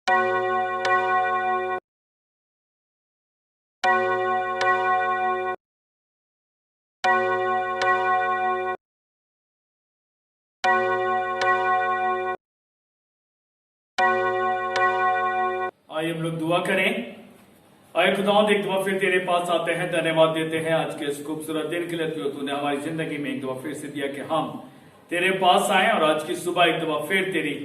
आइए हम लोग दुआ करें। आए खुदावंद, एक दफा फिर तेरे पास आते हैं, धन्यवाद देते हैं आज के इस खूबसूरत दिन के लिए जो तूने हमारी जिंदगी में एक दफा फिर से दिया कि हम तेरे पास आए और आज की सुबह एक दफा फिर तेरी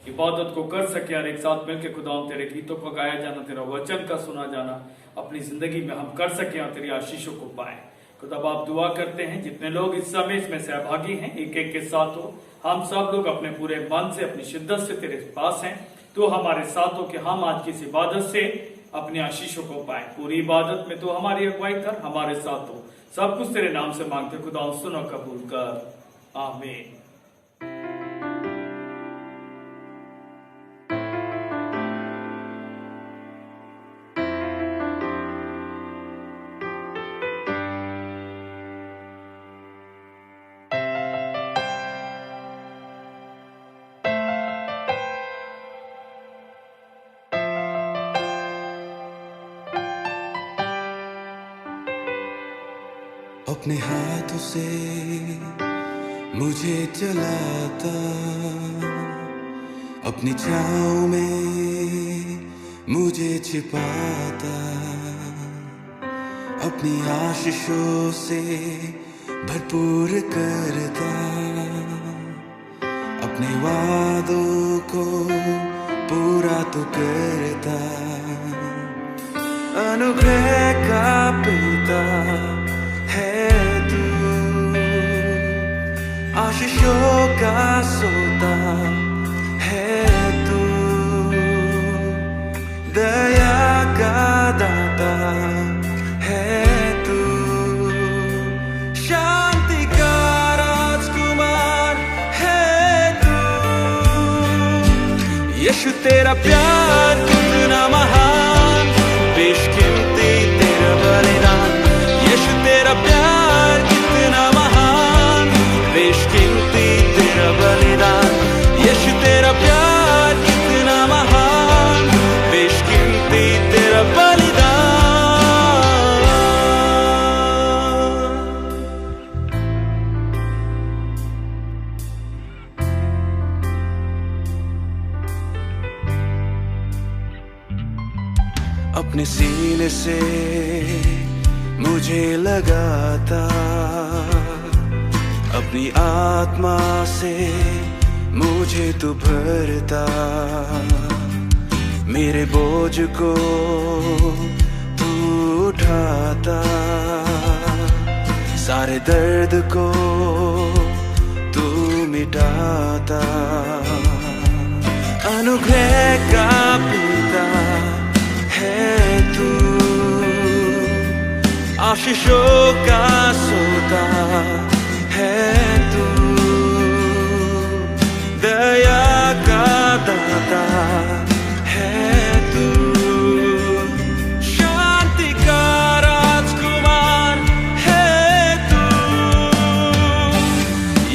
इबादत को कर सके और एक साथ मिलकर खुदावंद तेरे गीतों को गाया जाना, तेरा वचन का सुना जाना अपनी जिंदगी में हम कर सके और तेरी आशीषों को पाए। खुदा आप दुआ करते हैं जितने लोग इस समय इसमें सहभागी हैं, एक एक के साथ हो, हम सब लोग अपने पूरे मन से अपनी शिद्दत से तेरे पास हैं, तो हमारे साथ हो कि हम आज की इस इबादत से अपनी आशीषों को पाए। पूरी इबादत में तो हमारी अगुवाई कर, हमारे साथ हो। सब कुछ तेरे नाम से मांगते खुदा, सुनो कबूल कर, आमीन। अपने हाथों से मुझे चलाता, अपनी छाँव में मुझे छिपाता, अपनी आशीषों से भरपूर करता, अपने वादों को पूरा तो करता, अनुग्रह का पिता है तू, आशीषों का सोता है तू, दया का दाता है तू, शांति का राजकुमार है तू। यीशु तेरा प्यार कितना महान, बेशकीमती तेरा बलिदान। यीशु तेरा प्यार कितना महान, बेशकीमती तेरा बलिदान। यीशु तेरा प्यार कितना महान, बेशकीमती तेरा बलिदान। अपने सीने से मुझे लगाता, अपनी आत्मा से मुझे तू भरता, मेरे बोझ को तू उठाता, सारे दर्द को तू मिटाता, अनुग्रह का पिता है तू, आशीषों का सोता है तू, दया का दाता है तू, शांति का राजकुमार है तू।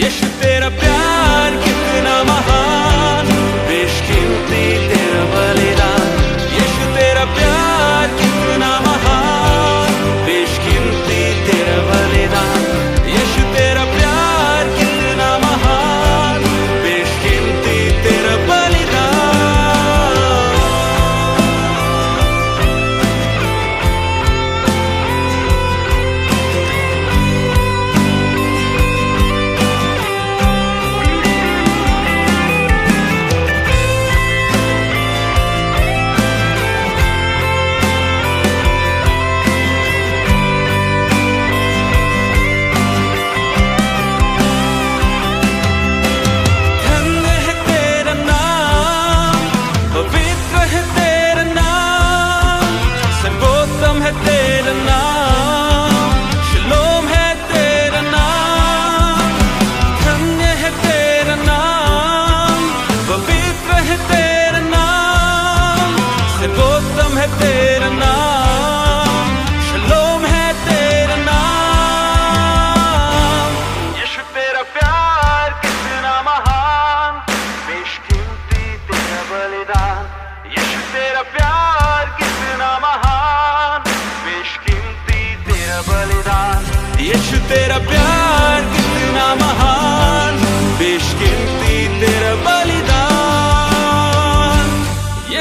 यीशु तेरा प्यार कितना महान, बेशकीमती तेरा बलिदान। यीशु तेरा प्यार कितना महान, बेशकीमती तेरा बलिदान। यीशु तेरा प्यार कितना महान, बेशकीमती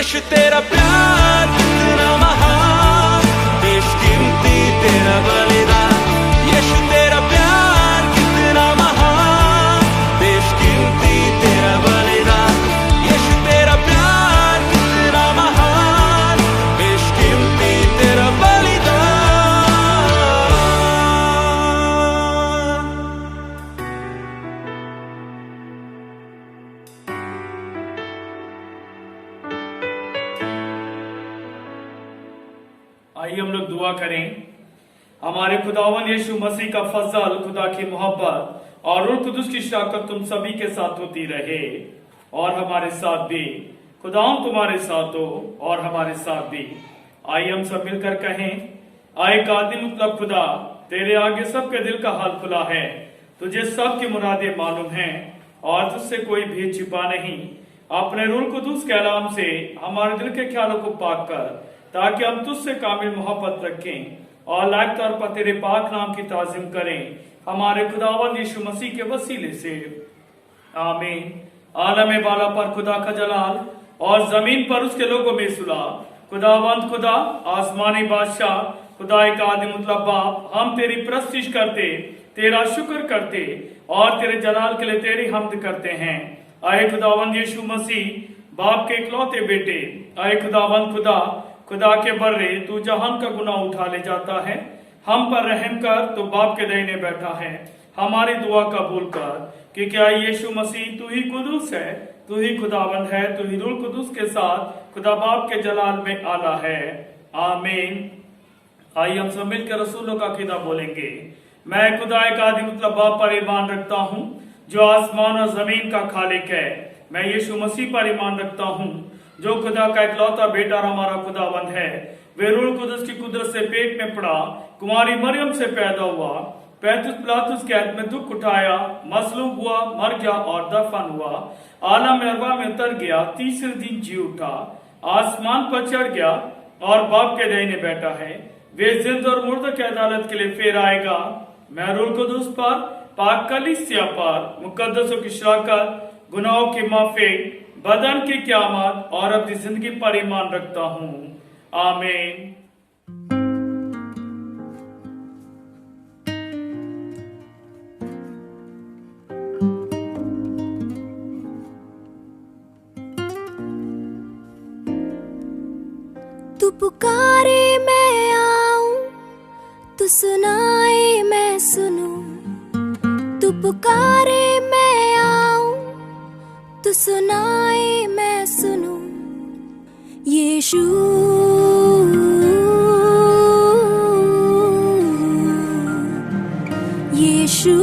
यीशु तेरा प्यार कितना महान, बेशकीमती तेरा बलिदान। यीशु तेरा प्यार कितना महान, बेशकीमती तेरा बलिदान। यीशु तेरा प्यार कितना महान, बेशकीमती तेरा बलिदान। आइए हम लोग दुआ करें। हमारे खुदावन यीशु मसीह का फजल, खुदा की मोहब्बत और रूह कुदुस की शराकत तुम सभी के साथ होती रहे और हमारे साथ भी। खुदावन तुम्हारे साथ हो और हमारे साथ भी। आइए हम सब मिलकर कहें, आए कादिर मुतलब खुदा, तेरे आगे सबके दिल का हाल खुला है। तुझे सबकी मुरादें मालूम हैं और तुझसे कोई भेद छिपा नहीं। अपने रूह कुदुस के कलाम से हमारे दिल के ख्यालों को पाक कर, ताकि हम तुझसे कामिल मोहब्बत रखें और लायक तौर पर तेरे पाक नाम की ताज़ीम करें, हमारे खुदावंद यीशु मसीह के वसीले से, आमीन। आलम बाला पर खुदा का जलाल और जमीन पर उसके लोगों में सुला। खुदावंद खुदा, आसमानी बादशाह, खुदा एक आदि मतलब बाप, हम तेरी प्रस्तिश करते, तेरा शुक्र करते और तेरे जलाल के लिए तेरी हमद करते हैं। आए खुदावंद यीशु मसीह, बाप के इकलौते बेटे, आए खुदावंद खुदा, खुदा के बर्रे, तू जहान का गुनाह उठा ले जाता है। हम पर रहम कर, तो बाप के दाहिने बैठा है। हमारी दुआ कबूल कर कि क्या यीशु मसीह तू ही कुदूस है, तू ही खुदावंद है, तू ही रूह कुदूस के साथ खुदा बाप के जलाल में आला है। आमीन। आइए हम सब मिलकर रसूलों का अकीदा बोलेंगे। मैं खुदा एक आदि मतलब बाप पर ईमान रखता हूँ, जो आसमान और जमीन का खालिक है। मैं यीशु मसीह पर ईमान रखता हूँ, जो खुदा का इकलौता बेटा और हमारा खुदावंद है। वे रूह कुदस की कुदरत से पेट में पड़ा, कुमारी मरियम से पैदा हुआ, 35 पिलातुस के हाथ में दुख उठाया, मसलूब हुआ, मर गया और दफन हुआ, आलम अरवा में उतर गया, तीसरे दिन जी उठा, आसमान पर चढ़ गया और बाप के दाहिने बैठा है। वे जिंदा और मुर्दा की अदालत के लिए फिर आएगा। मैं रूह कुदस पर, पाक कलीसिया पर, मुकद्दसों की शराकत, गुनाहों की माफी, बदन की क़यामत और अपनी जिंदगी पर ईमान रखता हूँ। आमीन। तू पुकारे मैं आऊं, तू सुनाए मैं सुनूं। तू पुकारे मैं आऊं, तू सुनाए मैं सुनूं। यीशु यीशु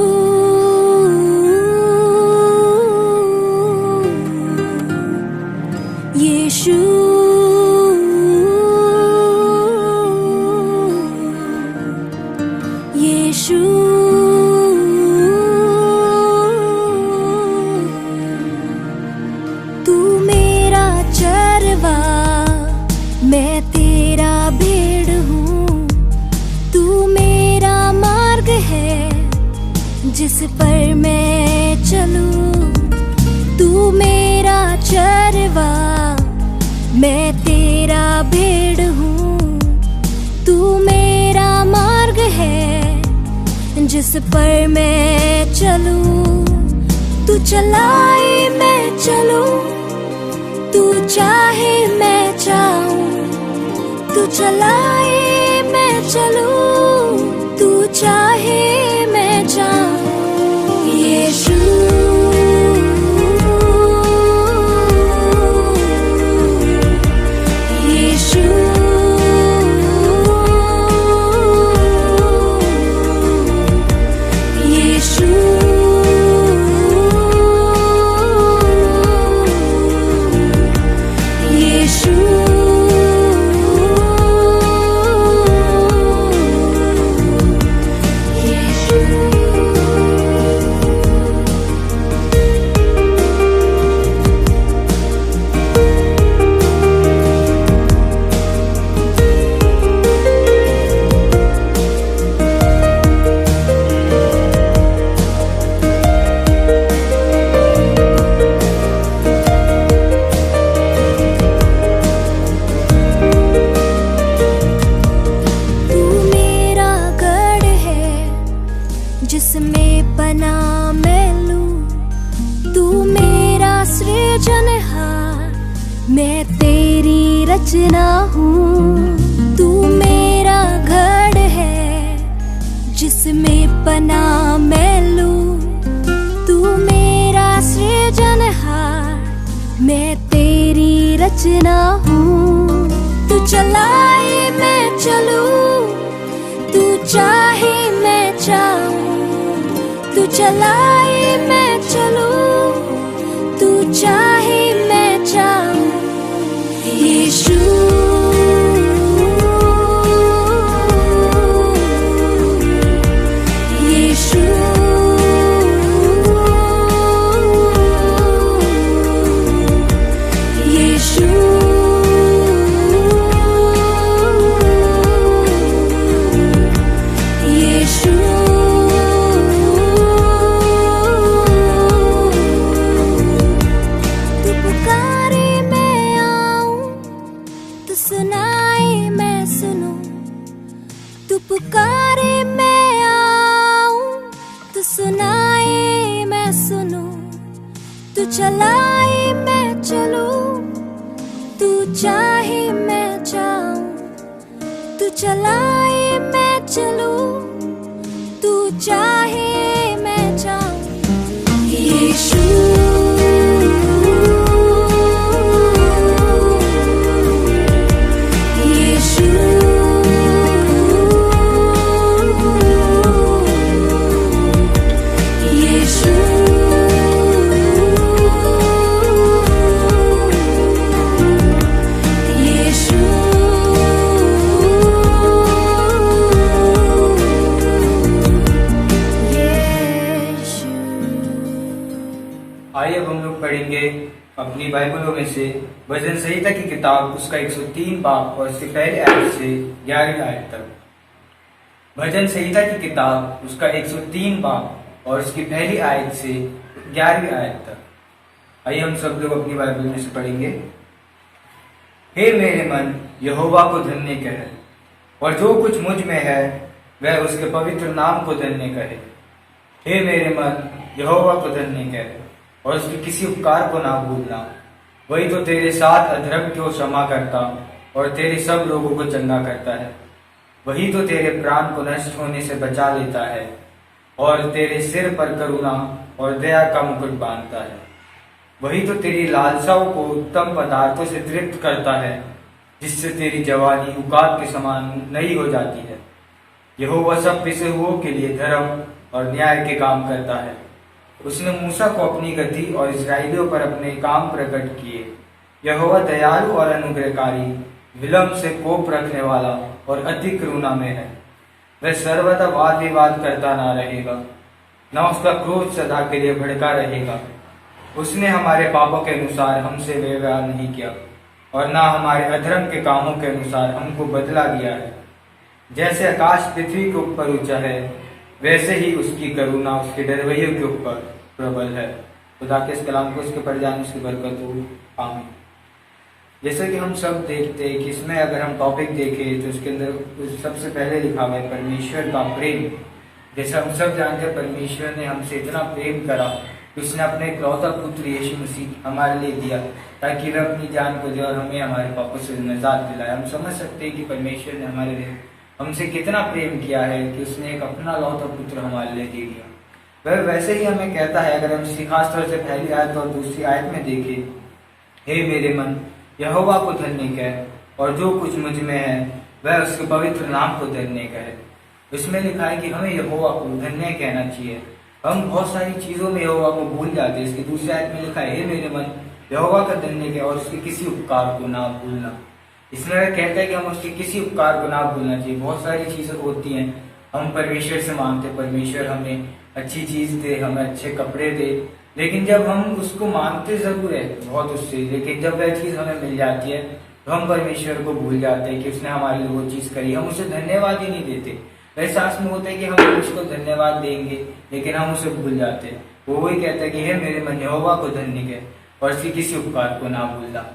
यीशु यीशु तू मेरा चरवा, मैं तेरा भेड़ हूँ। तू मेरा मार्ग है, जिस पर मैं चलूं। तू मेरा चरवा, मैं तेरा भेड़ हूँ। तू मेरा मार्ग है, जिस पर मैं चलूं। तू चलाए मैं चलूं, तू चाहे मैं चाहूं। तू चलाए मैं चलूं, तू चाहे मैं चाहूं। यीशु यीशु यीशु यीशु तेरी रचना हूँ। तू मेरा घर है जिसमें पनाह मैं लूं। तू मेरा सृजनहार, मैं तेरी रचना हूँ। तू चलाए मैं चलूं, तू चाहे मैं चाहूं। तू चलाए मैं चलूं, तू चाहे मैं चाहूं। यीशु यीशु यीशु यीशु तू पुकारे मैं आऊं, तू सुनाए मैं सुनूं। तू पुकारे मैं आऊं, तू सुनाए मैं सुनूं। तू चलाए मैं चलूं, तू चाहे मैं चाहूं। तू चलाए मैं चलूं, तू चाहे मैं चाहूं। यीशु यीशु यीशु यीशु आइए अब हम लोग पढ़ेंगे अपनी बाइबलों में से भजन संहिता की किताब उसका 103 बाब और उसके पहले आयत से 11वीं आयत तक। भजन संहिता की किताब उसका 103 बाब और उसकी पहली आयत से 11वीं आयत तक। आइए हम सब लोग अपनी बाइबल में से पढ़ेंगे। हे मेरे मन यहोवा को धन्य कहे, और जो कुछ मुझ में है वह उसके पवित्र नाम को धन्य कहे। हे मेरे मन यहोवा को धन्य कहे, और उसके किसी उपकार को ना भूलना। वही तो तेरे साथ अधर्म को क्षमा करता और तेरे सब लोगों को चंगा करता है। वही तो तेरे प्राण को नष्ट होने से बचा लेता है और तेरे सिर पर करुणा और दया का मुकुट बांधता है। वही तो तेरी लालसाओं को उत्तम पदार्थों से तृप्त करता है, जिससे तेरी जवानी उकाब के समान नई हो जाती है। यहोवा सब पिसे हुओं के लिए धर्म और न्याय के काम करता है। उसने मूसा को अपनी गति और इस्राएलियों पर अपने काम प्रकट किए। यहोवा दयालु और अनुग्रहकारी, विलंब से कोप रखने वाला और अति करुणा में है। वह सर्वदा वाद विवाद करता ना रहेगा, न उसका क्रोध सदा के लिए भड़का रहेगा। उसने हमारे पापों के अनुसार हमसे व्यवहार नहीं किया, और न हमारे अधर्म के कामों के अनुसार हमको बदला दिया है। जैसे आकाश पृथ्वी के ऊपर ऊंचा है, वैसे ही उसकी करुणा उसके डरवैयों के ऊपर प्रबल है। खुदा के इस कलाम को इसके पढ़ जाने की बरकत हो, आमीन। जैसे कि हम सब देखते हैं कि इसमें अगर हम टॉपिक देखें तो इसके अंदर सबसे पहले लिखा हुआ है परमेश्वर का प्रेम। जैसे हम सब जानते हैं परमेश्वर ने हमसे इतना प्रेम करा कि उसने अपने इकलौता पुत्र यीशु मसीह हमारे लिए दिया, ताकि वह अपनी जान को दे और हमें हमारे पापों से निजात दिलाए। हम समझ सकते हैं कि परमेश्वर ने हमारे लिए हमसे कितना प्रेम किया है कि उसने एक अपना लौता पुत्र हमारे लिए दे दिया। वह वैसे ही हमें कहता है, अगर हम इसी खास तौर से पहली आयत और दूसरी आयत में देखें, हे मेरे मन यहोवा को धन्य कहे, और जो कुछ मुझ में है वह उसके पवित्र नाम को धन्य कहे। इसमें लिखा है कि हमें यहोवा को धन्य कहना चाहिए। हम बहुत सारी चीजों में यहोवा को भूल जाते हैं। इसकी दूसरी आयत में लिखा है, हे मेरे मन यहोवा का धन्य कहे और उसके किसी उपकार को ना भूलना। इसमें वह कहता है कि हम उसके किसी उपकार को ना भूलना चाहिए। बहुत सारी चीजें होती हैं, हम परमेश्वर से मांगते, परमेश्वर हमें अच्छी चीज दे, हमें अच्छे कपड़े दे, लेकिन जब हम उसको मांगते जरूर है बहुत उससे, लेकिन जब वह चीज हमें मिल जाती है तो हम परमेश्वर को भूल जाते हैं कि उसने हमारे लिए वो चीज करी। हम उसे धन्यवाद ही नहीं देते। वैसे सास में होता है कि हम उसको धन्यवाद देंगे, लेकिन हम उसे भूल जाते हैं। वो वही कहता है कि हे मेरे मन यहोवा को धन्य कहे और उसके किसी उपकार को ना भूलना।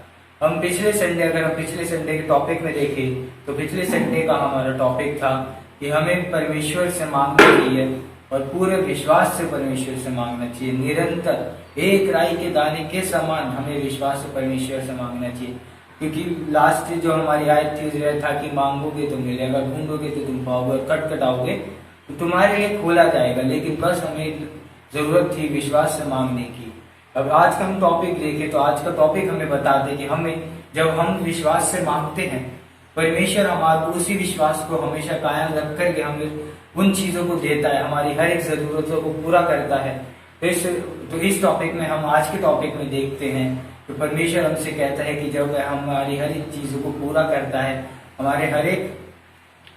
हम पिछले संडे, अगर हम पिछले संडे के टॉपिक में देखें तो पिछले संडे का हमारा टॉपिक था कि हमें परमेश्वर से मांगना चाहिए और पूरे विश्वास से परमेश्वर से मांगना चाहिए। निरंतर एक राई के दाने के समान हमें विश्वास से परमेश्वर से मांगना चाहिए। क्योंकि लास्ट जो हमारी आयत थी वह था कि मांगोगे तो मिलेगा, ढूंढोगे तो तुम पाओगे, खटखटाओगे तो तुम्हारे लिए खोला जाएगा। लेकिन बस हमें जरूरत थी विश्वास से मांगने की। अब आज का हम टॉपिक देखें तो आज का टॉपिक हमें बताते कि हमें जब हम विश्वास से मांगते हैं, परमेश्वर हमारे उसी विश्वास को हमेशा कायम रख करके हमें उन चीजों को देता है, हमारी हर एक जरूरतों को पूरा करता है। तो इस टॉपिक में हम आज के टॉपिक में देखते हैं तो परमेश्वर हमसे कहता है कि जब वह हमारी हर एक चीजों को पूरा करता है, हमारे हर एक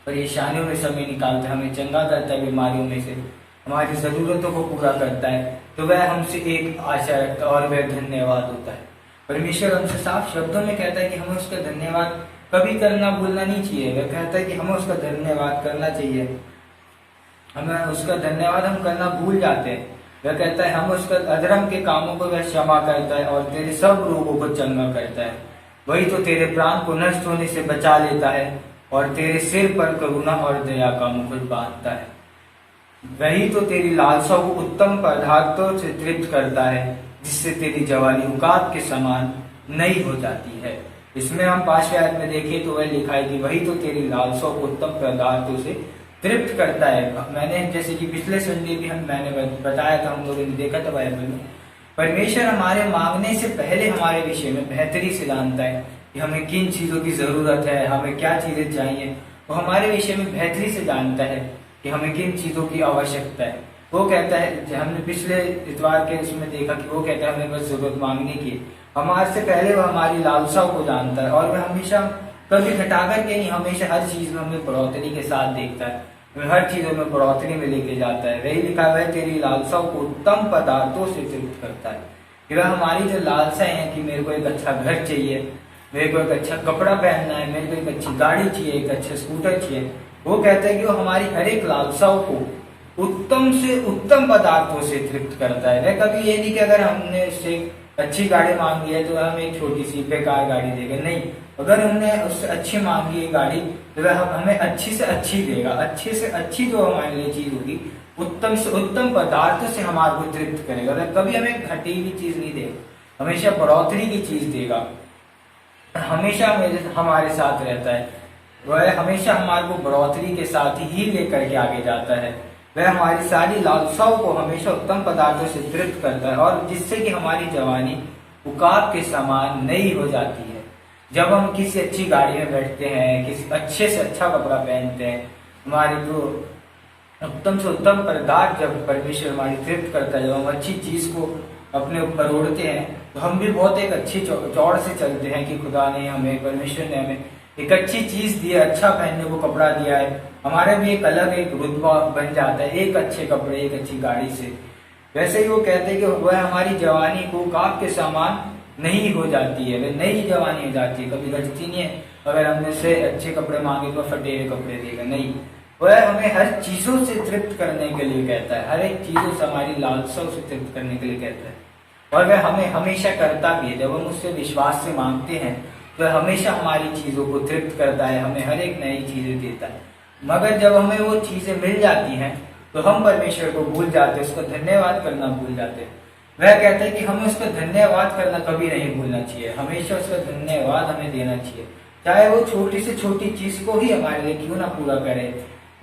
परेशानियों में समय निकालता है, हमें चंगा करता है बीमारियों में से, हमारी जरूरतों को पूरा करता है, तो वह हमसे एक आशा रखता है और वह धन्यवाद होता है। परमेश्वर हमसे साफ शब्दों में कहता है कि हमें उसका धन्यवाद कभी करना भूलना नहीं चाहिए। वह कहता है कि हमें उसका धन्यवाद करना चाहिए। हमें उसका धन्यवाद हम करना भूल जाते हैं। वह कहता है हम उसका अधर्म के कामों को वह क्षमा करता है और तेरे सब रोगों को चंगा करता है। वही तो तेरे प्राण को नष्ट होने से बचा लेता है और तेरे सिर पर करुणा और दया का मुकुट बांधता है। वही तो तेरी लालसाओं को उत्तम पदार्थों से तृप्त करता है, जिससे तेरी जवानी उकाब के समान नई हो जाती है। इसमें हम 5वें आयत में देखें तो वह लिखा है कि वही तो तेरी लालसाओं को उत्तम पदार्थों से तृप्त करता है। मैंने जैसे कि पिछले संडे भी मैंने बताया था, हम लोगों ने देखा था बाइबल में, परमेश्वर हमारे मांगने से पहले हमारे विषय में बेहतरी से जानता है कि हमें किन चीजों की जरूरत है, हमें क्या चीजें चाहिए। वो हमारे विषय में बेहतरी से जानता है कि हमें किन चीजों की आवश्यकता है। वो कहता है, हमने पिछले इतवार के उसमें देखा कि वो कहता है हमें बस जरूरत मांगने की। हमारे से पहले वो हमारी लालसाओं को जानता है और वह हमेशा कभी घटा करके नहीं, हमेशा हर चीज में हमें बढ़ोतरी के साथ देखता है, वह हर चीजों में बढ़ोतरी में लेके जाता है। वही लिखा हुआ है तेरी लालसाओं को उत्तम पदार्थों से तृप्त करता है। कि वह हमारी जो लालसाएं हैं कि मेरे को एक अच्छा घर चाहिए, मेरे को एक अच्छा कपड़ा पहनना है, मेरे को एक अच्छी गाड़ी चाहिए, एक अच्छा स्कूटर चाहिए, वो कहता है कि वो हमारी हर एक लालसाओं को उत्तम से उत्तम पदार्थों से तृप्त करता है। वह कभी ये नहीं कि अगर हमने उससे अच्छी गाड़ी मांगी है तो हमें एक छोटी सी बेकार गाड़ी देगा, नहीं। अगर हमने उससे अच्छी मांगी है गाड़ी तो वह हमें अच्छी से अच्छी देगा। अच्छे से अच्छी जो हमारे लिए चीज होगी, उत्तम से उत्तम पदार्थों से हमारे को तृप्त करेगा। वह कभी हमें घटी हुई चीज नहीं देगा, हमेशा बढ़ोतरी की चीज देगा, हमेशा हमारे साथ रहता है। वह हमेशा हमारे को बढ़ोतरी के साथ ही लेकर के आगे जाता है। वह हमारी सारी लालसाओं को हमेशा उत्तम पदार्थों से तृप्त करता है और जिससे कि हमारी जवानी उकाब के समान नई हो जाती है। जब हम किसी अच्छी गाड़ी में बैठते हैं, किसी अच्छे से अच्छा कपड़ा पहनते हैं, हमारी जो उत्तम से उत्तम पदार्थ जब परमेश्वर हमारी तृप्त करता है, जब हम अच्छी चीज को अपने ऊपर ओढ़ते हैं तो हम भी बहुत एक अच्छी चौड़ से चलते हैं कि खुदा ने हमें, परमेश्वर ने हमें एक अच्छी चीज दी है, अच्छा पहनने को कपड़ा दिया है, हमारे भी एक अलग एक रुतबा बन जाता है एक अच्छे कपड़े, एक अच्छी गाड़ी से। वैसे ही वो कहते हैं कि वह हमारी जवानी को काब के समान नहीं हो जाती है, वह नई जवानी हो जाती है, कभी घटती नहीं है। अगर हमने से अच्छे कपड़े मांगे तो फटे हुए कपड़े देगा, नहीं। वह हमें हर चीजों से तृप्त करने के लिए कहता है, हर एक चीजों से हमारी लालसाओं से तृप्त करने के लिए कहता है। और वह हमें हमेशा करता भी है। जब हम उससे विश्वास से मांगते हैं तो वह हमेशा हमारी चीजों को तृप्त करता है, हमें हर एक नई चीजें देता है। मगर जब हमें वो चीजें मिल जाती हैं तो हम परमेश्वर को भूल जाते हैं, उसका धन्यवाद करना भूल जाते हैं। वह कहते हैं कि हमें उसका धन्यवाद करना कभी नहीं भूलना चाहिए, हमेशा उसका धन्यवाद हमें देना चाहिए, चाहे वो छोटी से छोटी चीज को ही हमारे लिए क्यों ना पूरा करे।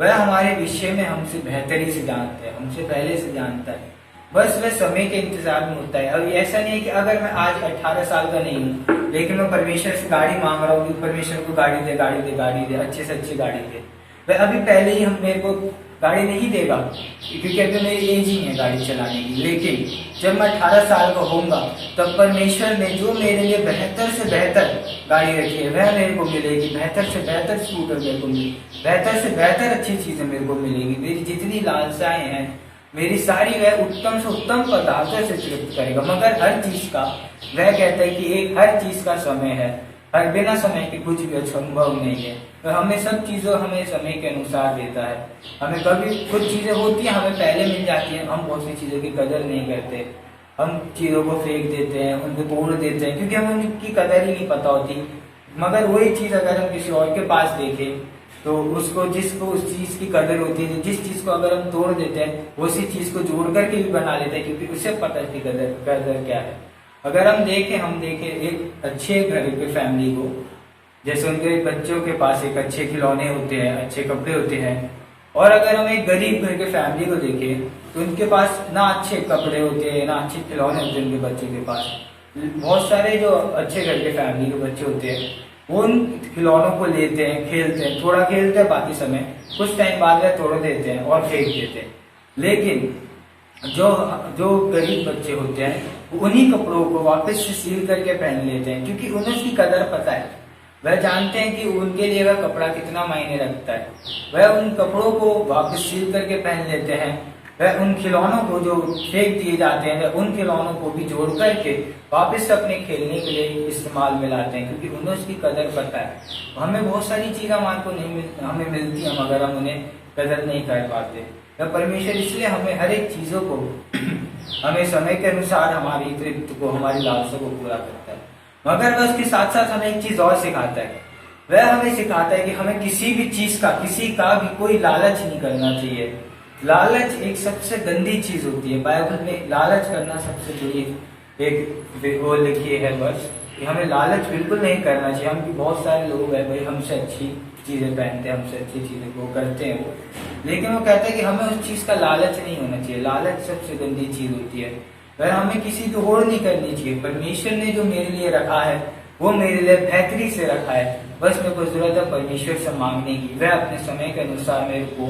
वह हमारे विषय में हमसे बेहतरी से जानता है, हमसे पहले से जानता है, बस वह समय के इंतजार में होता है। अब ऐसा नहीं है कि अगर मैं आज 18 साल का नहीं हूँ लेकिन मैं परमेश्वर से गाड़ी मांग रहा हूँ कि परमेश्वर को गाड़ी दे, गाड़ी दे, गाड़ी दे, अच्छे से अच्छी गाड़ी दे। वह अभी पहले ही हम मेरे को गाड़ी नहीं देगा क्योंकि अभी मेरी एज ही है गाड़ी चलाने की। लेकिन जब मैं 18 साल का होऊंगा तब परमेश्वर ने जो मेरे लिए बेहतर से बेहतर गाड़ी रखी है वह मेरे को मिलेगी, बेहतर से बेहतर स्कूटर मेरे को मिलेगी, बेहतर से बेहतर अच्छी चीजें मेरे को मिलेगी। मेरी जितनी लालसाएं हैं, मेरी सारी वह उत्तम से उत्तम पदार्थों से तृप्त करेगा। मगर हर चीज का वह कहता है कि एक हर चीज का समय है, हर बिना समय के कुछ भी संभव नहीं है। तो हमें सब चीजों हमें समय के अनुसार देता है। हमें कभी कुछ चीजें होती हैं हमें पहले मिल जाती है, हम बहुत सी चीजों की कदर नहीं करते, हम चीजों को फेंक देते हैं, उनको तोड़ देते हैं क्योंकि हमें उनकी कदर ही नहीं पता होती। मगर वही चीज अगर हम किसी और के पास देखें तो उसको जिसको उस चीज की कदर होती है, जिस चीज को अगर हम तोड़ देते हैं उसी चीज को जोड़ करके भी बना लेते हैं क्योंकि उसे पता है कि कदर क्या है। अगर हम देखें एक अच्छे घर के फैमिली को, जैसे उनके बच्चों के पास एक अच्छे खिलौने होते हैं, अच्छे कपड़े होते हैं, और अगर हम एक गरीब घर के फैमिली को देखें तो उनके पास ना अच्छे कपड़े होते हैं, ना अच्छे खिलौने होते हैं उनके बच्चों के पास। बहुत सारे जो अच्छे घर के फैमिली के बच्चे होते हैं वो उन खिलौनों को लेते हैं, खेलते हैं, थोड़ा खेलते हैं, बाकी समय कुछ टाइम बाद वह तोड़ देते हैं और फेंक देते हैं। लेकिन जो गरीब बच्चे होते हैं वो उन्हीं कपड़ों को वापस से सील करके पहन लेते हैं, क्योंकि उन्हें उसकी कदर पता है। वह जानते हैं कि उनके लिए वह कपड़ा कितना मायने रखता है। वह उन कपड़ों को वापस सील करके पहन लेते हैं। वह उन खिलौनों को जो फेंक दिए जाते हैं वह उन खिलौनों को भी जोड़ करके वापस अपने खेलने के लिए इस्तेमाल में लाते हैं, क्योंकि उन्हें उसकी कदर पता है। हमें बहुत सारी चीजें हमें मिलती हैं मगर हम उन्हें कदर नहीं कर पाते। वह परमेश्वर इसलिए हमें हर एक चीजों को हमें समय के अनुसार हमारी तृप्ति को, हमारी लालसा को पूरा करता है। मगर वह उसके साथ साथ हमें एक चीज और सिखाता है। वह हमें सिखाता है कि हमें किसी भी चीज का, किसी का भी कोई लालच नहीं करना चाहिए। लालच एक सबसे गंदी चीज होती है। बाइबल में लालच करना सबसे बुरी एक वो लिखी है बस कि हमें लालच बिल्कुल नहीं करना चाहिए। हम भी बहुत सारे लोग हैं भाई, हमसे अच्छी चीजें पहनते हैं, हमसे अच्छी चीजें वो करते हैं वो, लेकिन वो कहते हैं कि हमें उस चीज का लालच नहीं होना चाहिए। लालच सबसे गंदी चीज होती है। वह हमें किसी की होड़ नहीं करनी चाहिए। परमेश्वर ने जो मेरे लिए रखा है वो मेरे लिए बेहतरी से रखा है। बस मेरे को जरूरत है परमेश्वर से मांगने की। वह अपने समय के अनुसार मेरे को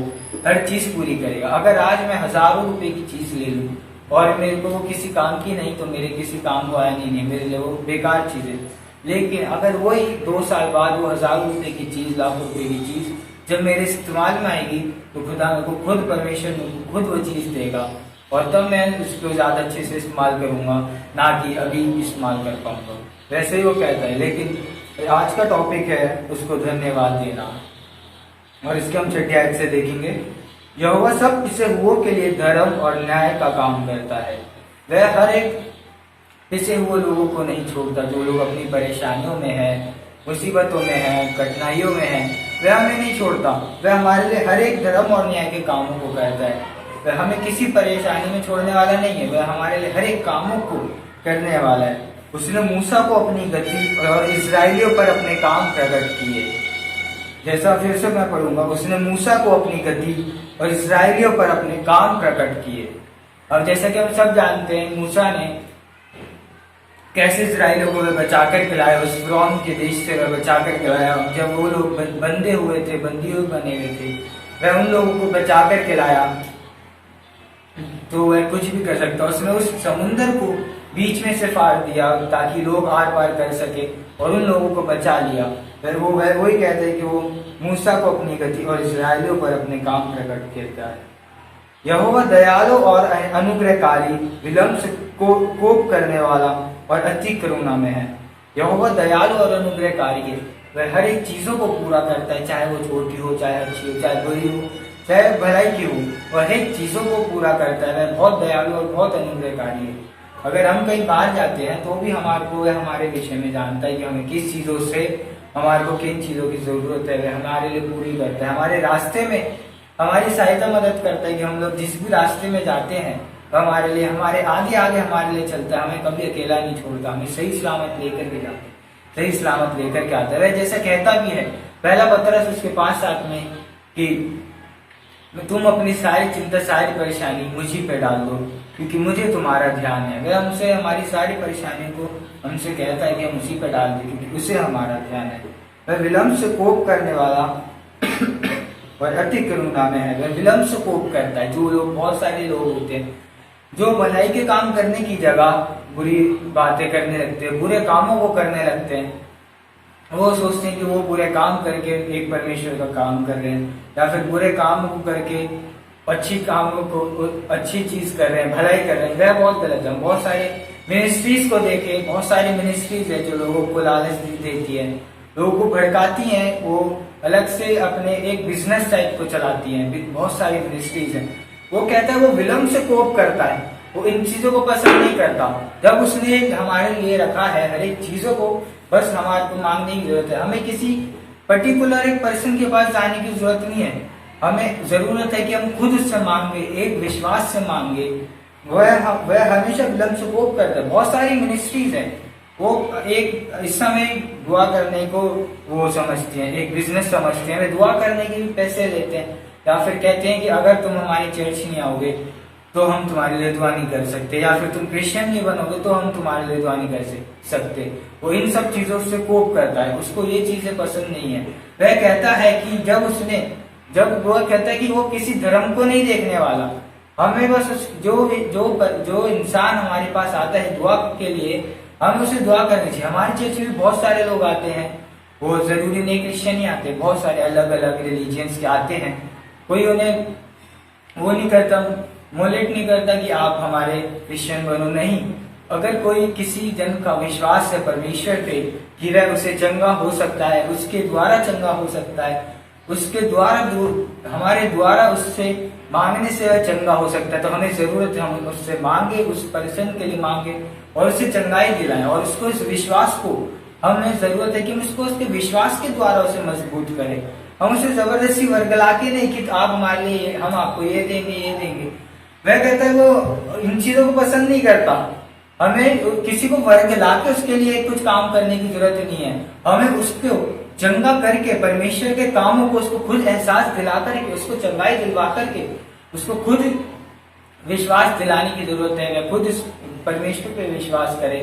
हर चीज पूरी करेगा। अगर आज मैं हजारों रुपए की चीज ले लूं और मेरे को वो किसी काम की नहीं तो मेरे किसी काम को आया नहीं, मेरे लिए वो बेकार चीज है। लेकिन अगर वही 2 साल बाद वो हजारों रुपए की चीज, लाखों रुपए की चीज जब मेरे इस्तेमाल में आएगी तो खुदा मेरे को खुद परमेश्वर मेरे को खुद वो चीज देगा, और तब मैं उसको ज्यादा अच्छे से इस्तेमाल करूंगा, ना कि अभी इस्तेमाल कर पाऊंगा। वैसे ही वो कहता है। लेकिन आज का टॉपिक है उसको धन्यवाद देना, और इसके हम 6 आयत से देखेंगे। यहोवा सब पिसे हुओं के लिए धर्म और न्याय का काम करता है। वह हर एक पिसे हुए लोगों को नहीं छोड़ता। जो लोग अपनी परेशानियों में है, मुसीबतों में है, कठिनाइयों में है, वह हमें नहीं छोड़ता। वह हमारे लिए हर एक धर्म और न्याय के कामों को करता है। वह हमें किसी परेशानी में छोड़ने वाला नहीं है। वह हमारे लिए हर एक कामों को करने वाला है। उसने मूसा को अपनी गति और इजराइलियों पर अपने काम प्रकट किए। जैसा फिर से मैं पढ़ूंगा, उसने मूसा को अपनी गति और इजराइलियों पर अपने काम प्रकट किए। अब जैसा कि हम सब जानते हैं मूसा ने कैसे इजराइलियों को बचाकर खिलाया, उस फिरौन के देश से वह बचाकर खिलाया। जब वो लोग बंदे हुए थे, बंदी बने हुए थे, वह उन लोगों को बचाकर खिलाया तो वह कुछ भी कर सकता। उसने उस समुन्दर को बीच में से फाड़ दिया ताकि लोग आर पार कर सके और उन लोगों को बचा लिया। फिर वो वही कहते हैं कि वो मूसा को अपनी गति और इस्राएलियों पर अपने काम प्रकट करता है। यहोवा दयालु और अनुग्रहकारी, विलंब से कोप करने वाला और अति करुणा में है। यहोवा दयालु और अनुग्रहकारी है। वह हर एक चीजों को पूरा करता है, चाहे वो छोटी हो, चाहे अच्छी हो, चाहे बुरी हो, चाहे भलाई की हो, वह हर एक चीजों को पूरा करता है। वह बहुत दयालु और बहुत अनुग्रहकारी है। अगर हम कहीं बाहर जाते हैं तो भी वह हमारे विषय में जानता है कि हमें किस चीजों से, हमारे को किन चीजों की जरूरत है, वह हमारे लिए पूरी करता है। हमारे रास्ते में हमारी सहायता मदद करता है कि हम लोग जिस भी रास्ते में जाते हैं हमारे लिए, हमारे आगे आगे हमारे लिए चलता है। हमें कभी अकेला नहीं छोड़ता, हमें सही सलामत लेकर के जाता है, सही सलामत लेकर के आता है। वह जैसा कहता भी है पहला पत्रस उसके 5:7 में कि तुम अपनी सारी चिंता, सारी परेशानी मुझी पे डाल दो क्योंकि मुझे तुम्हारा ध्यान है। वह हमसे हमारी सारी परेशानियों को हमसे कहता है कि हम उसी पे डाल दें क्योंकि उसे हमारा ध्यान है। वह विलंब से कोप करने वाला और अति करुणा में है। वह विलंब से कोप करता है। जो लोग, बहुत सारे लोग होते हैं जो भलाई के काम करने की जगह बुरी बातें करने लगते हैं, बुरे कामों को करने लगते हैं। वो सोचते हैं कि वो बुरे काम करके एक परमेश्वर का काम कर रहे हैं, या फिर बुरे काम को करके अच्छी कामों को, अच्छी चीज कर रहे हैं, भलाई कर रहे हैं। वह बहुत गलत है। बहुत सारे मिनिस्ट्रीज को देखे, बहुत सारी मिनिस्ट्रीज है जो लोगों को लालच देती है, लोगों को भड़काती हैं। वो अलग से अपने एक बिजनेस टाइप को चलाती हैं। बहुत सारी मिनिस्ट्रीज है। वो कहता है वो विलंब से कोप करता है, वो इन चीजों को पसंद नहीं करता। जब उसने हमारे लिए रखा है हर एक चीजों को, बस हमारे को मांगने की जरूरत है। हमें किसी पर्टिकुलर एक पर्सन के पास जाने की जरूरत नहीं है। हमें जरूरत है कि हम खुद उससे मांगे, एक विश्वास से मांगे, वह हमेशा विलम्ब से कोप करता है। बहुत सारी मिनिस्ट्रीज है, वो एक इस समय दुआ करने को वो समझते हैं, एक बिजनेस समझते हैं, वे दुआ करने के भी पैसे लेते हैं, या फिर कहते हैं कि अगर तुम हमारी चर्च नहीं आओगे तो हम तुम्हारे लिए दुआ नहीं कर सकते, या फिर तुम क्रिश्चियन नहीं बनोगे तो हम तुम्हारे लिए दुआ नहीं कर सकते। वो इन सब चीजों से कोप करता है, उसको ये चीजें पसंद नहीं है। वह कहता है कि जब वो कहता है कि वो किसी धर्म को नहीं देखने वाला, हमें बस जो इंसान हमारे पास आता है दुआ के लिए, हमें उसे दुआ करनी चाहिए। हमारे चर्च में बहुत सारे लोग आते हैं, वो जरूरी नहीं क्रिश्चियन ही आते, बहुत सारे अलग अलग रिलीजियंस के आते हैं। कोई उन्हें वो नहीं करता, मोलेट नहीं करता कि आप हमारे क्रिश्चियन बनो, नहीं। अगर कोई किसी जन का विश्वास है परमेश्वर पे कि वह उसे चंगा हो सकता है, उसके द्वारा चंगा हो सकता है, उसके द्वारा हमारे द्वारा उससे मांगने से वह चंगा हो सकता है, तो हमें जरूरत है हम उससे मांगे, उस पर्सन के लिए मांगे और उसे चंगाई दिलाएं। और उसको इस विश्वास को हमें जरूरत है कि हम उसको उसके विश्वास के द्वारा उसे मजबूत करें। हम उसे जबरदस्ती वर्गला के नहीं कि आप हमारे लिए, हम आपको ये देंगे। वह कहता है वो इन चीजों को पसंद नहीं करता। हमें किसी को वर्गला के उसके लिए कुछ काम करने की जरूरत नहीं है, हमें उसको चंगा करके परमेश्वर के कामों को उसको खुद एहसास दिला करके, उसको चंगाई दिलवा करके उसको खुद विश्वास दिलाने की जरूरत है। वह खुद इस परमेश्वर पे विश्वास करे।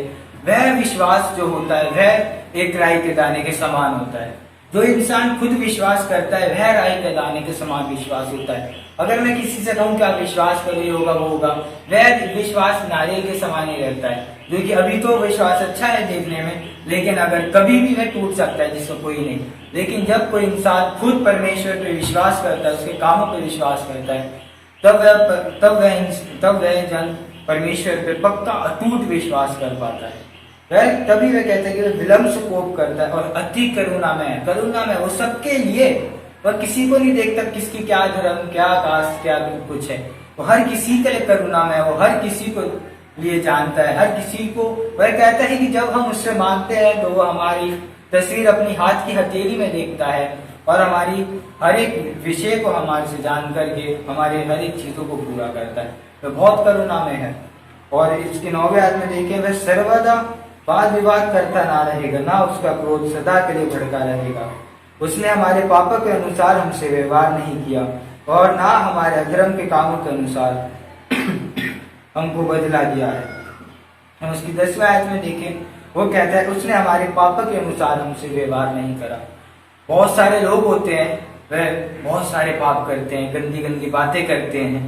वह विश्वास जो होता है वह एक राई के दाने के समान होता है। जो इंसान खुद विश्वास करता है वह राई के दाने के समान विश्वास होता है। अगर मैं किसी से कहूँ कि आप विश्वास करो ये होगा वो होगा, वह विश्वास नारियल के समान ही रहता है, जो कि अभी तो विश्वास अच्छा है देखने में, लेकिन अगर कभी भी वह टूट सकता है जिसको कोई नहीं। लेकिन जब कोई इंसान खुद परमेश्वर पे विश्वास करता है, उसके कामों पे विश्वास करता है, तब वह जन परमेश्वर पे पक्का अटूट विश्वास कर पाता है। वह तभी वह कहता है कि वह विलम्ब से कोप करता है और अति करुणा में वो सबके लिए, वह किसी को नहीं देखता किसकी क्या धर्म, क्या कास्ट, क्या कुछ है, वो हर किसी के लिए करुणा में, वो हर किसी को लिए जानता है, हर किसी को। वह कहता है कि जब हम उससे मांगते हैं तो वो हमारी तस्वीर अपनी हाथ की हथेली में देखता है और हमारी हर एक विषय को हमारे से जान करके हमारे हर एक चीजों को पूरा करता है। वह बहुत करुणा में है। और इसके 9वें आयत में देखें, वह सर्वदा वाद विवाद करता ना रहेगा, ना उसका क्रोध सदा के लिए भड़का रहेगा। उसने हमारे पापों के अनुसार हमसे व्यवहार नहीं किया और ना हमारे अधर्म के कामों के अनुसार हमको बदला दिया है। हम उसकी 10वें आयत में देखें, वो कहता है उसने हमारे पापों के अनुसार हमसे व्यवहार नहीं करा। बहुत सारे लोग होते हैं, वह बहुत सारे पाप करते हैं, गंदी गंदी बातें करते हैं,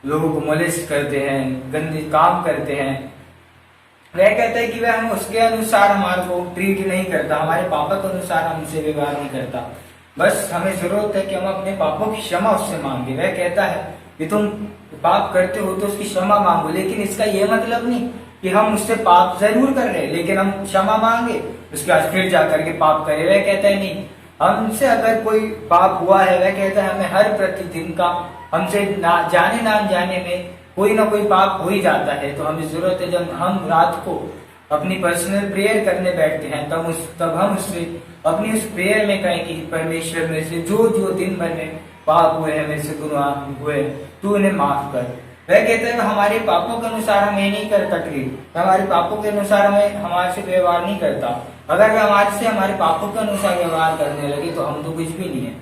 लोगों को मोलेस्ट करते हैं, गंदे काम करते हैं। वह कहता है कि वह हम उसके अनुसार हमारे को ट्रीट नहीं करता, हमारे पापों के अनुसार हमसे व्यवहार नहीं करता। बस हमें जरूरत है कि हम अपने पापों की क्षमा उससे मांगे। वह कहता है कि तुम पाप करते हो तो उसकी क्षमा मांगो, लेकिन इसका यह मतलब नहीं कि हम उससे पाप जरूर कर रहे हैं लेकिन हम क्षमा मांगे उसके बाद फिर जाकर के पाप करें। वह कहता है नहीं, हमसे अगर कोई पाप हुआ है, वह कहता है हमें हर प्रतिदिन का हमसे जाने ना जाने में कोई ना कोई पाप हो ही जाता है। तो हमें जरूरत है जब हम रात को अपनी पर्सनल प्रेयर करने बैठते हैं तब हम उससे अपनी उस प्रेयर में कहें कि परमेश्वर में से जो जो दिन भर में पाप हुए हैं, मेरे से गुनाह हुए, तू उन्हें माफ कर। वह कहता है हमारे पापों के अनुसार हमें नहीं करता ट्रीट, हमारे पापों के अनुसार हमें हमारे से व्यवहार नहीं करता। अगर वह हमारे पापों के अनुसार व्यवहार करने लगे तो हम तो कुछ भी नहीं है।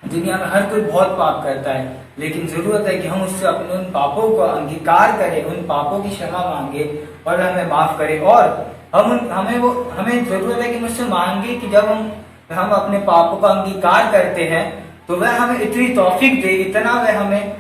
दुनिया में हर कोई बहुत पाप करता है, लेकिन जरूरत है कि हम उससे अपने उन पापों को अंगीकार करें, उन पापों की क्षमा मांगे और हमें माफ करें। और हमें जरूरत है कि मुझसे मांगे कि जब हम अपने पापों का अंगीकार करते हैं तो वह हमें इतनी तौफीक दे, इतना वह हमें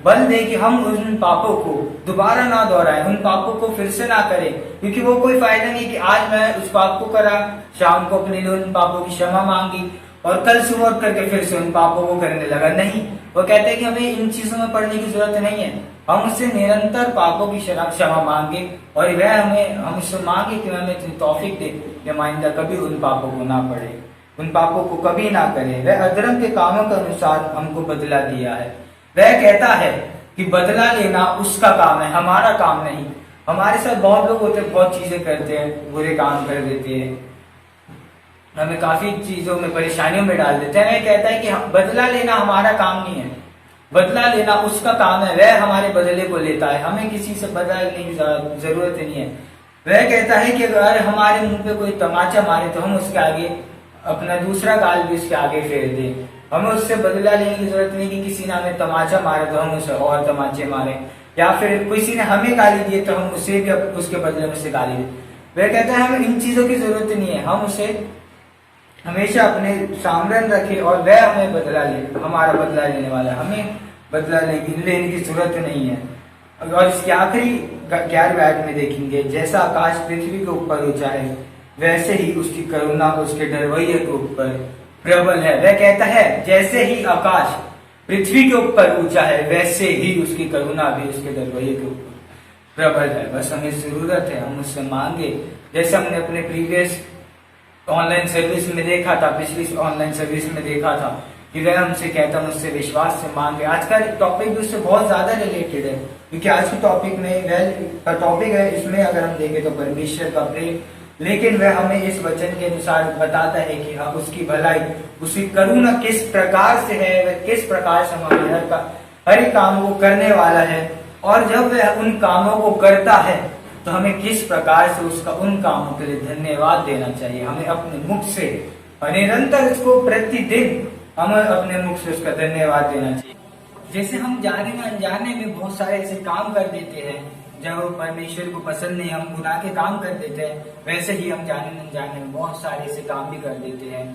बल दे कि हम उन पापों को दोबारा ना दोहराएं, उन पापों को फिर से ना करें। क्योंकि वो कोई फायदा नहीं कि आज मैं उस पाप को करा, शाम को अपने लिए उन पापों की क्षमा मांगी और कल सुबह उठ करके फिर से उन पापों को करने लगा। नहीं, वो कहते हैं कि हमें इन चीजों में पड़ने की जरूरत नहीं है। हम उससे निरंतर पापों की क्षमा मांगे और हम उससे मांगे कि हमें इतनी तौफीक दे कि हम आइंदा कभी उन पापों को ना पड़े, उन पापों को कभी ना करें। वह अधर्म के कामों के अनुसार हमको बदला दिया है। वह कहता है कि बदला लेना उसका काम है, हमारा काम नहीं। हमारे साथ बहुत लोग होते हैं, बहुत चीजें करते हैं, बुरे काम कर देते हैं, हमें काफी चीजों में परेशानियों में डाल देते हैं। वह कहता है कि बदला लेना हमारा काम नहीं है, बदला लेना उसका काम है, वह हमारे बदले को लेता है, हमें किसी से बदला लेने की जरूरत नहीं है। वह कहता है कि अगर हमारे मुंह पे कोई तमाचा मारे तो हम उसके आगे अपना दूसरा गाल भी उसके आगे फेर दें। हमें उससे बदला लेने की जरूरत नहीं कि किसी ने हमें तमाचा मारे तो हम उसे और तमाचे मारे, या फिर किसी ने हमें गाली दी तो हम उसे भी उसके बदले में से गाली दें। वह कहता है हमें इन चीजों की जरूरत नहीं है, हम उसे हमेशा अपने सामने रखें और वह हमें बदला ले, हमारा बदला लेने वाला, हमें बदला लेने की जरूरत नहीं है। और इसके आखिरी 11वें आयत में देखेंगे, जैसा आकाश पृथ्वी के ऊपर ऊंचा है वैसे ही उसकी करुणा उसके डरवैये के ऊपर प्रबल है। वह कहता है जैसे ही आकाश पृथ्वी के ऊपर ऊंचा है वैसे ही उसकी करुणा भी उसके डरवैये के ऊपर प्रबल है। बस हमें जरूरत है हम उससे मांगे, जैसे हमने अपने प्रीवियस ऑनलाइन सर्विस में देखा था, पिछली ऑनलाइन सर्विस में देखा था कि वह हमसे कहता मुझसे विश्वास से मांगे। आज का टॉपिक भी उससे बहुत ज्यादा रिलेटेड है, क्योंकि आज के टॉपिक में टॉपिक है, इसमें अगर हम देखें तो परमेश्वर का प्रेम, लेकिन वह हमें इस वचन के अनुसार बताता है कि हाँ उसकी भलाई, उसकी करुणा किस प्रकार से है, वह किस प्रकार से हमारे हर एक काम को करने वाला है, और जब वह उन कामों को करता है तो हमें किस प्रकार से उसका उन कामों के लिए धन्यवाद देना चाहिए। हमें अपने मुख से निरंतर उसको प्रतिदिन हमें अपने मुख से उसका धन्यवाद देना चाहिए। जैसे हम जाने न अनजाने में बहुत सारे ऐसे काम कर देते हैं जब परमेश्वर को पसंद नहीं, हम गुनाह के काम कर देते हैं, वैसे ही हम जाने न अनजाने में बहुत सारे ऐसे काम भी कर देते हैं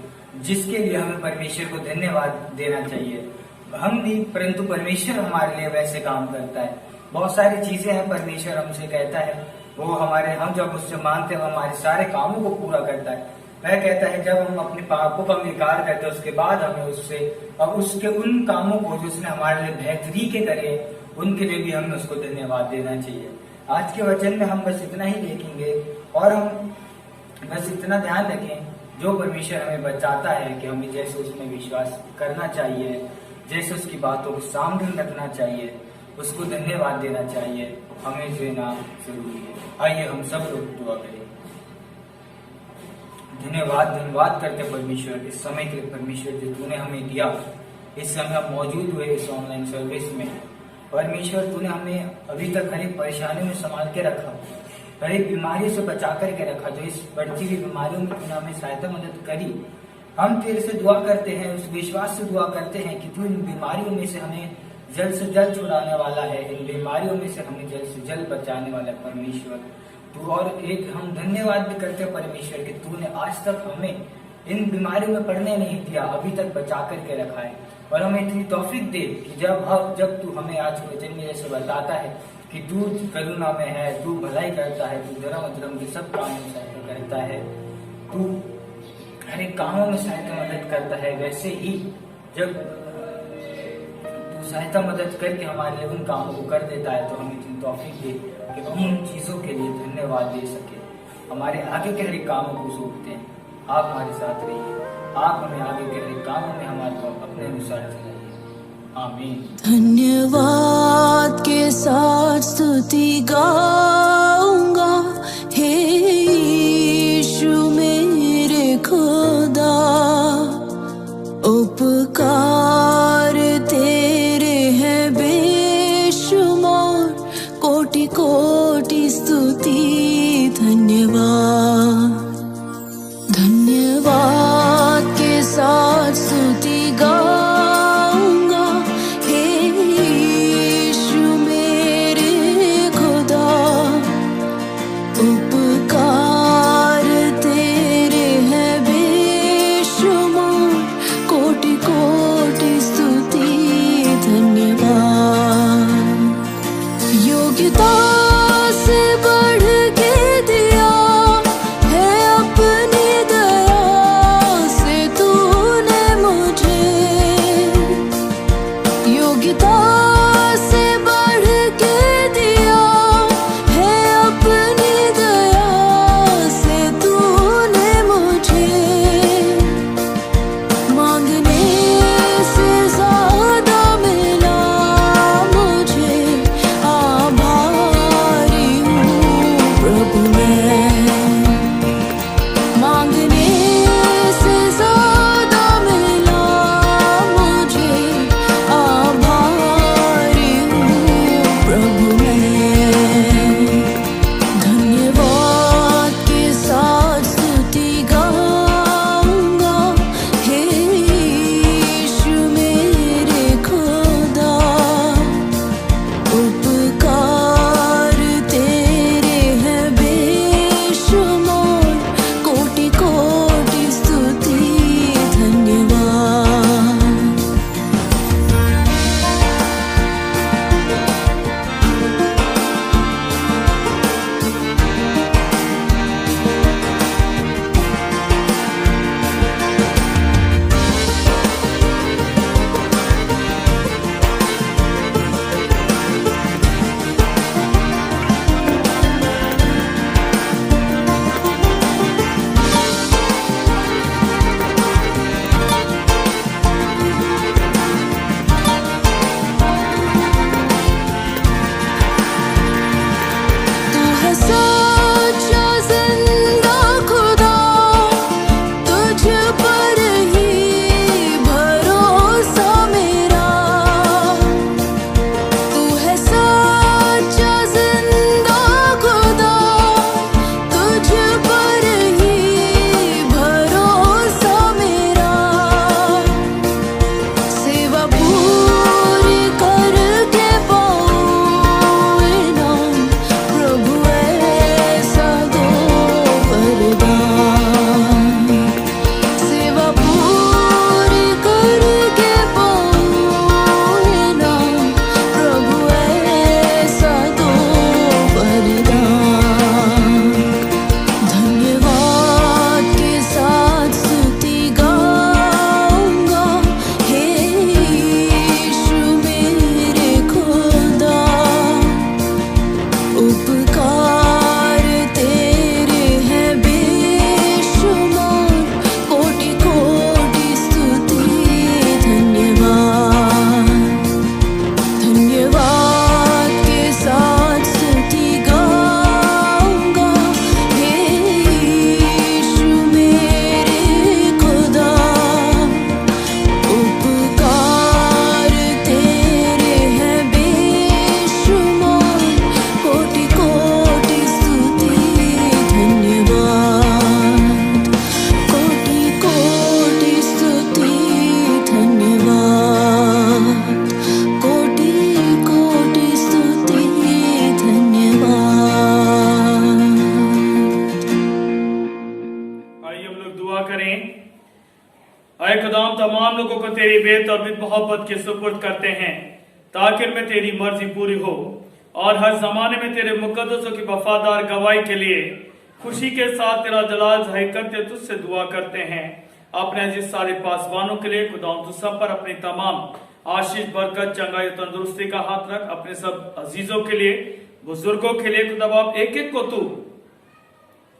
जिसके लिए हमें परमेश्वर को धन्यवाद देना चाहिए। हम नहीं परंतु परमेश्वर हमारे लिए वैसे काम करता है। बहुत सारी चीजें हैं परमेश्वर हमसे कहता है, वो हमारे हम जब उससे मांगते हैं हमारे सारे कामों को पूरा करता है। वह कहता है जब हम अपने पापों का अंगीकार करते हैं उसके बाद हमें उससे और उसके उन कामों को जो उसने हमारे लिए बेहतरी के करे उनके लिए भी हमें उसको धन्यवाद देना चाहिए। आज के वचन में हम बस इतना ही देखेंगे और हम बस इतना ध्यान रखें, जो परमेश्वर हमें बताता है कि हमें जैसे उसमें विश्वास करना चाहिए, जैसे उसकी बातों को सामने रखना चाहिए, उसको धन्यवाद देना चाहिए, हमें देना जरूरी है। आइए हम सब लोग दुआ करें। धन्यवाद करते परमेश्वर इस समय के लिए, परमेश्वर जो तूने हमें दिया, इस समय हम मौजूद हुए इस ऑनलाइन सर्विस में। परमेश्वर तूने हमें अभी तक हर एक परेशानी में संभाल के रखा, हर एक बीमारी से बचा करके रखा, जो इस बढ़ती हुई बीमारियों में तूने हमें सहायता मदद करी। हम तेरे से दुआ करते हैं, उस विश्वास से दुआ करते हैं कि तू इन बीमारियों में से हमें जल्द से जल्द छुड़ाने वाला है, इन बीमारियों में से हमें जल्द से जल्द बचाने वाला है परमेश्वर तू। और एक हम धन्यवाद भी करते हैं परमेश्वर कि तूने आज तक हमें इन बीमारियों में पड़ने नहीं दिया, अभी तक बचा करके रखा है। और हमें इतनी तौफीक दे कि जब तू हमें आज वचन में जैसे बताता है कि तू करुणा में है, तू भलाई करता है, तू धर्म अधर्म के सब कामों में सहायता करता है, तू हर एक कामों में सहायता मदद करता है, वैसे ही जब तू सहायता मदद करके हमारे लिए उन कामों को कर देता है तो हमें इतनी तौफीक दे कि हम उन चीजों के लिए धन्यवाद दे सके। हमारे आगे के हर एक कामों को सौंपते हैं, आप हमारे साथ रहिए, आप हमें आगे के हर एक कामों में हमारे को अपने अनुसार चलाइए। आमीन। धन्यवाद के साथ स्तुति गाऊंगा, हे यीशु मेरे खुदा, उपकार तेरे हैं बेशुमार, कोटि कोटि स्तुति धन्यवाद। धन्यवाद के साथ स्तुति गाऊंगा, हे यीशु मेरे खुदा, आए खुदाम तमाम लोगों को तेरी बेत और मोहब्बत के सुपुर्द करते हैं ताकि इनमें तेरी मर्जी पूरी हो और हर जमाने में तेरे मुकद्दसों की वफादार गवाही के लिए खुशी के साथ तेरा जलाल जाहिर करते तुझसे दुआ करते हैं। अपने अजीज सारे पासवानों के लिए खुदाम तू सब पर अपनी तमाम आशीष बरकत चंगाई तंदुरुस्ती का हाथ रख। अपने सब अजीजों के लिए बुजुर्गों के लिए खुदा बाप एक एक को तू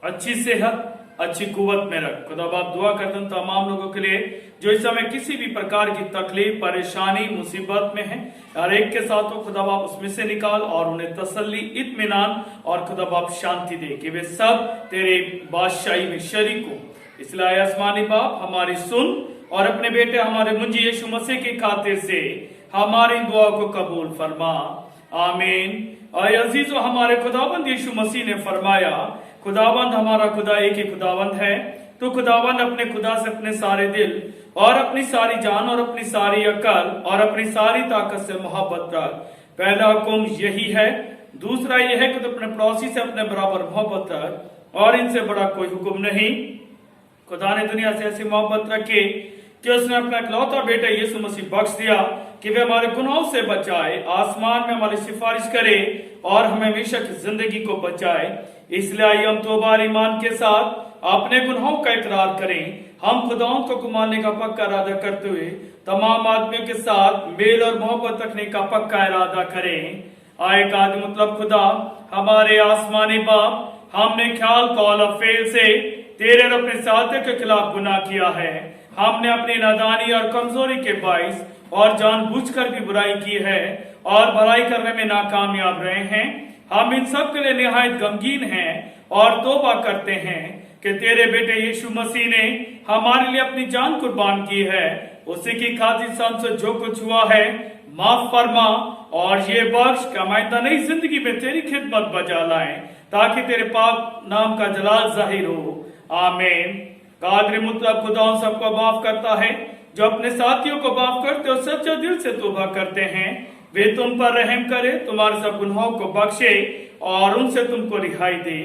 अच्छी सेहत अच्छी कुवत में रख। खुदा बाप दुआ करते हैं तमाम लोगों के लिए जो इस समय किसी भी प्रकार की तकलीफ परेशानी मुसीबत में है, हर एक के साथ हो खुदा बाप उसमें से निकाल और उन्हें तसल्ली इत्मीनान और खुदा बाप शांति दे कि वे सब तेरे बादशाही में शरीक हो। इसलिए आसमानी बाप हमारी सुन और अपने बेटे हमारे मुंजी यीशु मसीह की खातिर से हमारी दुआ को कबूल फरमा, आमीन। और अजीजो हमारे खुदाबंद यीशु मसीह ने फरमाया, खुदाबंद हमारा खुदा एक ही खुदाबंद है। तो खुदाबंद अपने खुदा से अपने सारे दिल और अपनी सारी जान और अपनी सारी अकल और अपनी सारी ताकत से मोहब्बत कर। पहला हुक्म यही है। दूसरा यह है कि तो अपने पड़ोसी से अपने बराबर मोहब्बत कर और इनसे बड़ा कोई हुक्म नहीं। खुदा ने दुनिया से ऐसी मोहब्बत रखी कि उसने अपना इकलौता बेटा यीशु मसीह बख्श दिया कि वे हमारे गुनाहों से बचाए, आसमान में हमारी सिफारिश करे और हमें हमेशा की जिंदगी को बचाए। इसलिए आइए हम तौबा और ईमान के साथ अपने गुनाहों का इकरार करें। हम खुदाओं को मानने का पक्का इरादा करते हुए तमाम आदमियों के साथ मेल और मोहब्बत रखने का पक्का इरादा करें। आए काद मतलब खुदा हमारे आसमानी बाप, हमने ख्याल कौल और फेल से तेरे और अपने साथियों के खिलाफ गुनाह किया है। हमने अपनी नादानी और कमजोरी के बाइस और जानबूझकर भी बुराई की है और भलाई करने में नाकामयाब रहे हैं। हम इन सब के लिए निहायत गमगीन हैं और तौबा करते हैं कि तेरे बेटे यीशु मसीह ने हमारे लिए अपनी जान कुर्बान की है। उसी की खातिर हमसे जो कुछ हुआ है माफ फरमा और ये बख्श कि हम आइंदा नई जिंदगी में तेरी खिदमत बजा लाएं ताकि तेरे पाक नाम का जलाल जाहिर हो, आमीन। कादर मुतलब खुदा उन सबको माफ करता है जो अपने साथियों को माफ करते और सच्चे दिल से तौबा करते हैं। वे तुम पर रहम करे, तुम्हारे सब गुनाहों को बख्शे और उनसे तुमको रिहाई दे,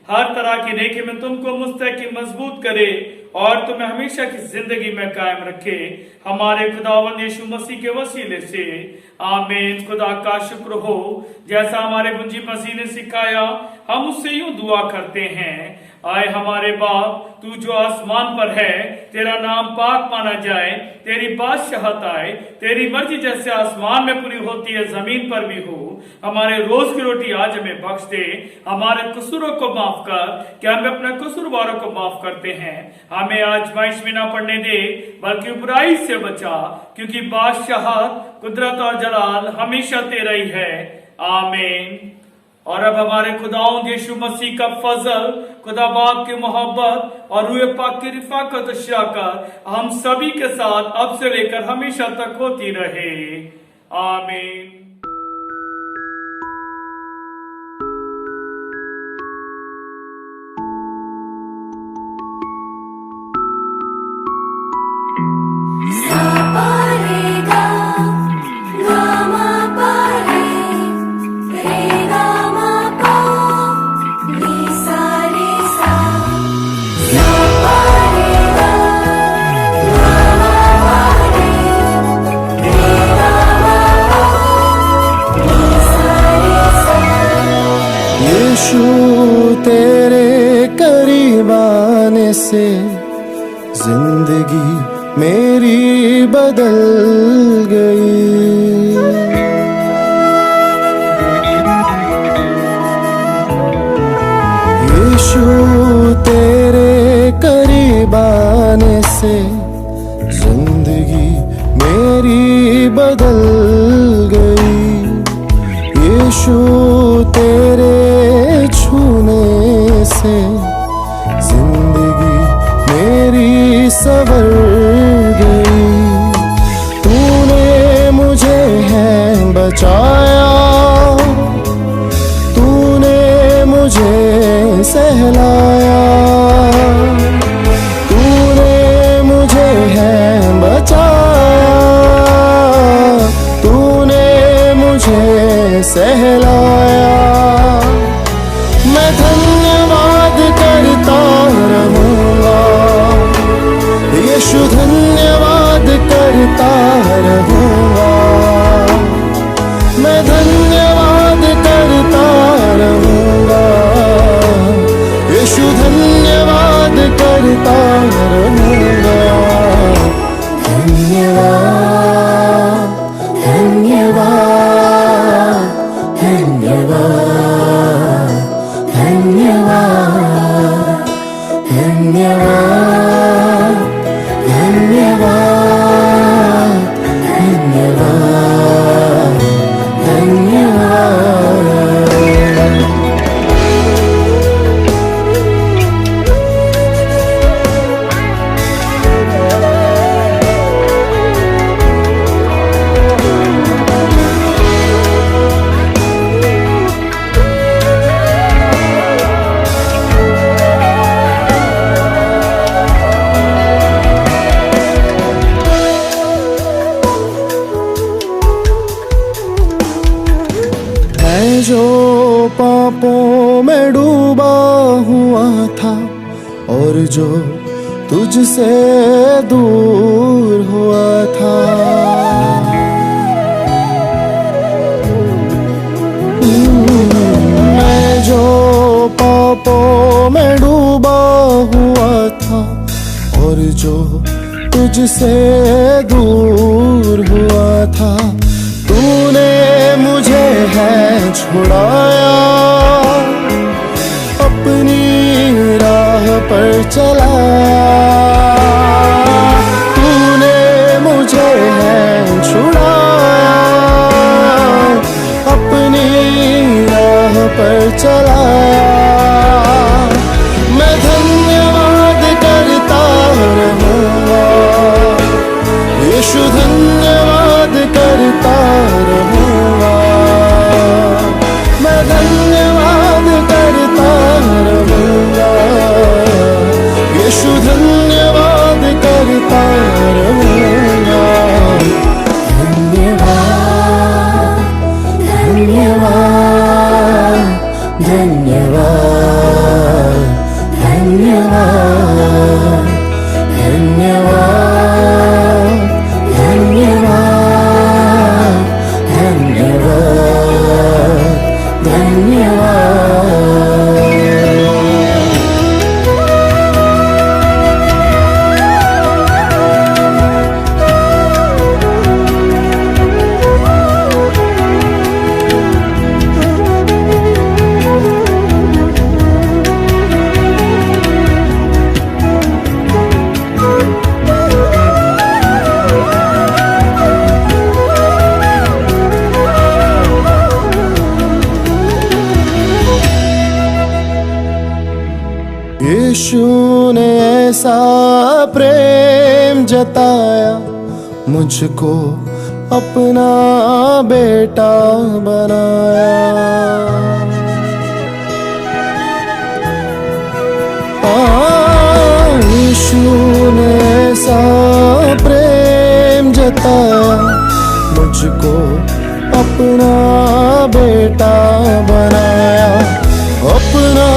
हर तरह की नेकी में तुमको मुस्तकिम मजबूत करे और तुम्हें हमेशा की जिंदगी में कायम रखे। हमारे खुदावंद यीशु मसीह के वसीले से, आमीन। खुदा का शुक्र हो जैसा हमारे मुंजी मसीह ने सिखाया हम उससे यूं दुआ करते हैं। आए हमारे बाप, तू जो आसमान पर है, तेरा नाम पाक माना जाए, तेरी बादशाहत आए, तेरी मर्जी जैसे आसमान में पूरी होती है जमीन पर भी हो। हमारे रोज की रोटी आज हमें बख्श दे, हमारे कसूरों को माफ कर कि हम अपने कसूरवारों को माफ करते हैं। हमें आजमाइश में ना पड़ने दे बल्कि बुराई से बचा, क्योंकि बादशाहत कुदरत और जलाल हमेशा तेरा ही है, आमीन। और अब हमारे खुदाओं यीशु मसीह का फजल, खुदा बाप की मोहब्बत और रूह पाक की रिफाकत और शराकत हम सभी के साथ अब से लेकर हमेशा तक होती रहे, आमीन। तेरे करीब आने से जिंदगी मेरी बदल गई। यीशु तेरे करीब आने से जिंदगी मेरी बदल गई। यीशु तेरे छूने से जिंदगी मेरी संवर गई। तूने मुझे है बचाया, तूने मुझे सहलाया, तूने मुझे है बचाया, तूने मुझे सहलाया। मैं धन्यवाद करता रहूंगा, यीशु धन्यवाद जो तुझसे दूर हुआ था। मैं जो पापों में डूबा हुआ था और जो तुझसे दूर हुआ था, तूने मुझे है छुड़ाया, अपनी राह पर चलाया। तूने मुझे है छुड़ाया, अपनी राह पर चलाया। मैं धन्यवाद करता रहूँगा, यीशु धन्यवाद करता रहूँगा। मैं धन्यवाद करता रहूँगा, यीशु धन्यवाद करता रहूँगा। धन्यवाद धन्यवाद धन्यवाद धन्यवाद धन्यवाद धन्यवाद धन्यवाद धन्यवाद। यीशु ने ऐसा प्रेम जताया, मुझको अपना बेटा बनाया। यीशु ने ऐसा प्रेम जताया, मुझको अपना बेटा बनाया, अपना